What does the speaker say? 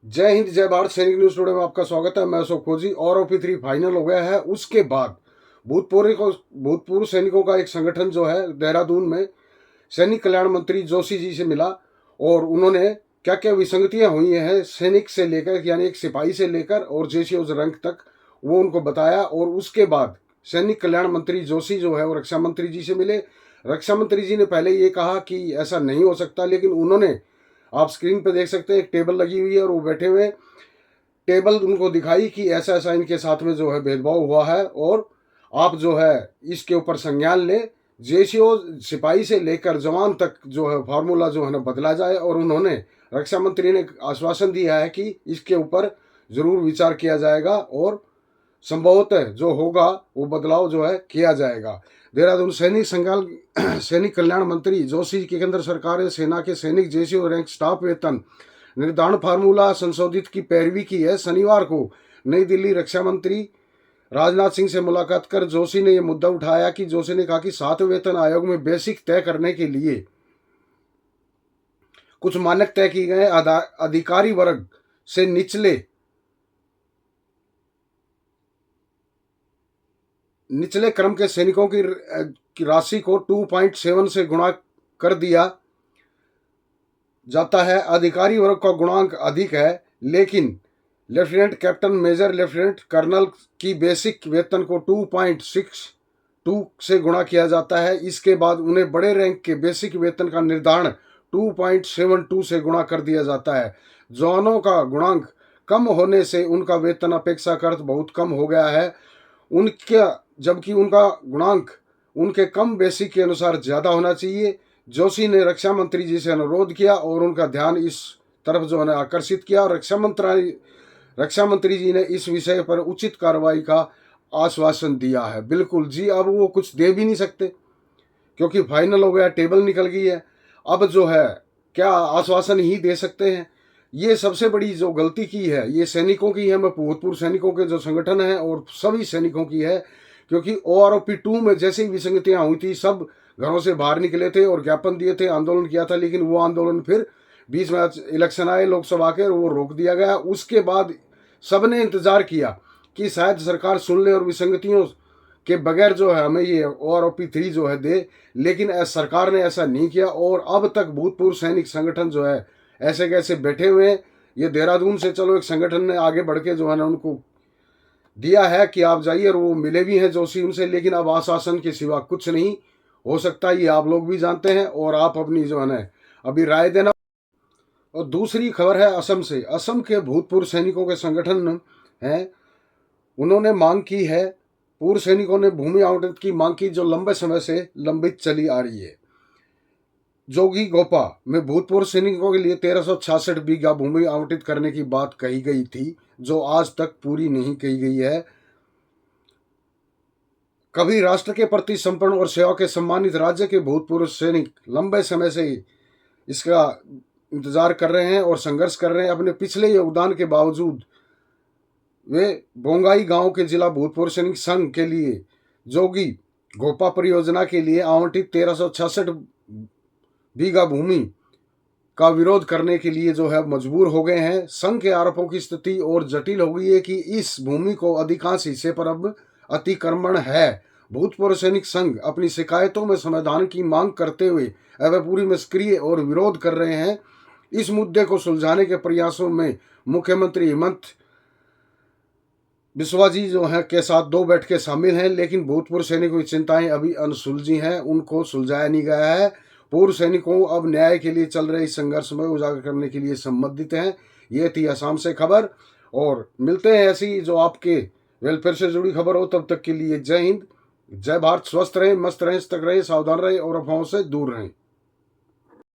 जय हिंद, जय भारत। सैनिक न्यूज टुडे में आपका स्वागत है। मैं अशोक खोजी। और OP3 फाइनल हो गया है। उसके बाद भूतपूर्व सैनिकों का एक संगठन जो है देहरादून में सैनिक कल्याण मंत्री जोशी जी से मिला और उन्होंने क्या क्या विसंगतियां हुई हैं सैनिक से लेकर, यानी एक सिपाही से लेकर और JCO रैंक तक, वो उनको बताया। और उसके बाद सैनिक कल्याण मंत्री जोशी जो है वो रक्षा मंत्री जी से मिले। रक्षा मंत्री जी ने पहले ये कहा कि ऐसा नहीं हो सकता, लेकिन उन्होंने, आप स्क्रीन पे देख सकते हैं, एक टेबल लगी हुई है और वो बैठे हुए, टेबल उनको दिखाई कि ऐसा ऐसा इनके साथ में जो है भेदभाव हुआ है और आप जो है इसके ऊपर संज्ञान लें। JCO सिपाही से लेकर जवान तक जो है फार्मूला जो है ना बदला जाए। और उन्होंने, रक्षा मंत्री ने आश्वासन दिया है कि इसके ऊपर जरूर विचार किया जाएगा और संभवतः जो होगा वो बदलाव जो है किया जाएगा। देहरादून सैनिक कल्याण मंत्री जोशी की केंद्र सरकार ने सेना के सैनिक JCO रैंक स्टाफ वेतन निर्धारण फार्मूला संशोधित की पैरवी की है। शनिवार को नई दिल्ली रक्षा मंत्री राजनाथ सिंह से मुलाकात कर जोशी ने यह मुद्दा उठाया कि जोशी ने कहा कि 7वें वेतन आयोग में बेसिक तय करने के लिए कुछ मानक तय किए गए। अधिकारी वर्ग से निचले क्रम के सैनिकों की राशि को 2.7 से गुणा कर दिया जाता है। अधिकारी वर्ग का गुणांक अधिक है, लेकिन lieutenant captain, major, lieutenant colonel की बेसिक वेतन को 2.62 से गुणा किया जाता है। इसके बाद उन्हें बड़े रैंक के बेसिक वेतन का निर्धारण 2.72 से गुणा कर दिया जाता है। जवानों का गुणांक कम होने से उनका वेतन अपेक्षाकृत बहुत कम हो गया है, जबकि उनका गुणांक उनके कम बेसिक के अनुसार ज्यादा होना चाहिए। जोशी ने रक्षा मंत्री जी से अनुरोध किया और उनका ध्यान इस तरफ जो है आकर्षित किया। रक्षा मंत्री जी ने इस विषय पर उचित कार्रवाई का आश्वासन दिया है। बिल्कुल जी, अब वो कुछ दे भी नहीं सकते क्योंकि फाइनल हो गया, टेबल निकल गई है। अब जो है क्या आश्वासन ही दे सकते हैं। ये सबसे बड़ी जो गलती की है ये सैनिकों की है, मैं भूतपूर्व सैनिकों के जो संगठन है और सभी सैनिकों की है, क्योंकि OROP2 में जैसे ही विसंगतियां हुई थी सब घरों से बाहर निकले थे और ज्ञापन दिए थे, आंदोलन किया था, लेकिन वो आंदोलन फिर बीच में इलेक्शन आए लोकसभा के, वो रोक दिया गया। उसके बाद सबने इंतजार किया कि शायद सरकार सुन ले और विसंगतियों के बगैर जो है हमें ये OROP3 जो है दे, लेकिन सरकार ने ऐसा नहीं किया। और अब तक भूतपूर्व सैनिक संगठन जो है ऐसे कैसे बैठे हुए हैं। ये देहरादून से चलो एक संगठन ने आगे बढ़ के जो है ना उनको दिया है कि आप जाइए, और वो मिले भी हैं जोशी उनसे, लेकिन अब आश्वासन के सिवा कुछ नहीं हो सकता। ये आप लोग भी जानते हैं और आप अपनी जो है ना अभी राय देना। और दूसरी खबर है असम से। असम के भूतपूर्व सैनिकों के संगठन हैं, उन्होंने मांग की है, पूर्व सैनिकों ने भूमि आवंटन की मांग की जो लंबे समय से लंबित चली आ रही है। जोगी गोपा में भूतपूर्व सैनिकों के लिए 1366 बीघा भूमि आवंटित करने की बात कही गई थी, जो आज तक पूरी नहीं की गई है। कभी राष्ट्र के प्रति समर्पण और सेवा के सम्मानित राज्य के भूतपूर्व सैनिक लंबे समय से इसका इंतजार कर रहे हैं और संघर्ष कर रहे हैं। अपने पिछले योगदान के बावजूद वे बोंगाई गांव के जिला भूतपूर्व सैनिक संघ के लिए जोगी गोपा परियोजना के लिए आवंटित 1366 बीघा भूमि का विरोध करने के लिए जो है मजबूर हो गए हैं। संघ के आरोपों की स्थिति और जटिल हो गई है कि इस भूमि को अधिकांश हिस्से पर अब अतिक्रमण है। भूतपूर्व सैनिक संघ अपनी शिकायतों में समाधान की मांग करते हुए अब पूरी में सक्रिय और विरोध कर रहे हैं। इस मुद्दे को सुलझाने के प्रयासों में मुख्यमंत्री हेमंत बिस्वा जी जो है के साथ 2 बैठकें शामिल हैं, लेकिन भूतपूर्व सैनिकों की चिंताएं अभी अनसुलझी हैं, उनको सुलझाया नहीं गया है। पूर्व सैनिकों अब न्याय के लिए चल रहे इस संघर्ष में उजागर करने के लिए संबंधित हैं। ये थी असम से खबर, और मिलते हैं ऐसी जो आपके वेलफेयर से जुड़ी खबर हो। तब तक के लिए जय हिंद, जय भारत। स्वस्थ रहें, मस्त रहें, सतर्क रहें, सावधान रहें और अफवाहों से दूर रहें।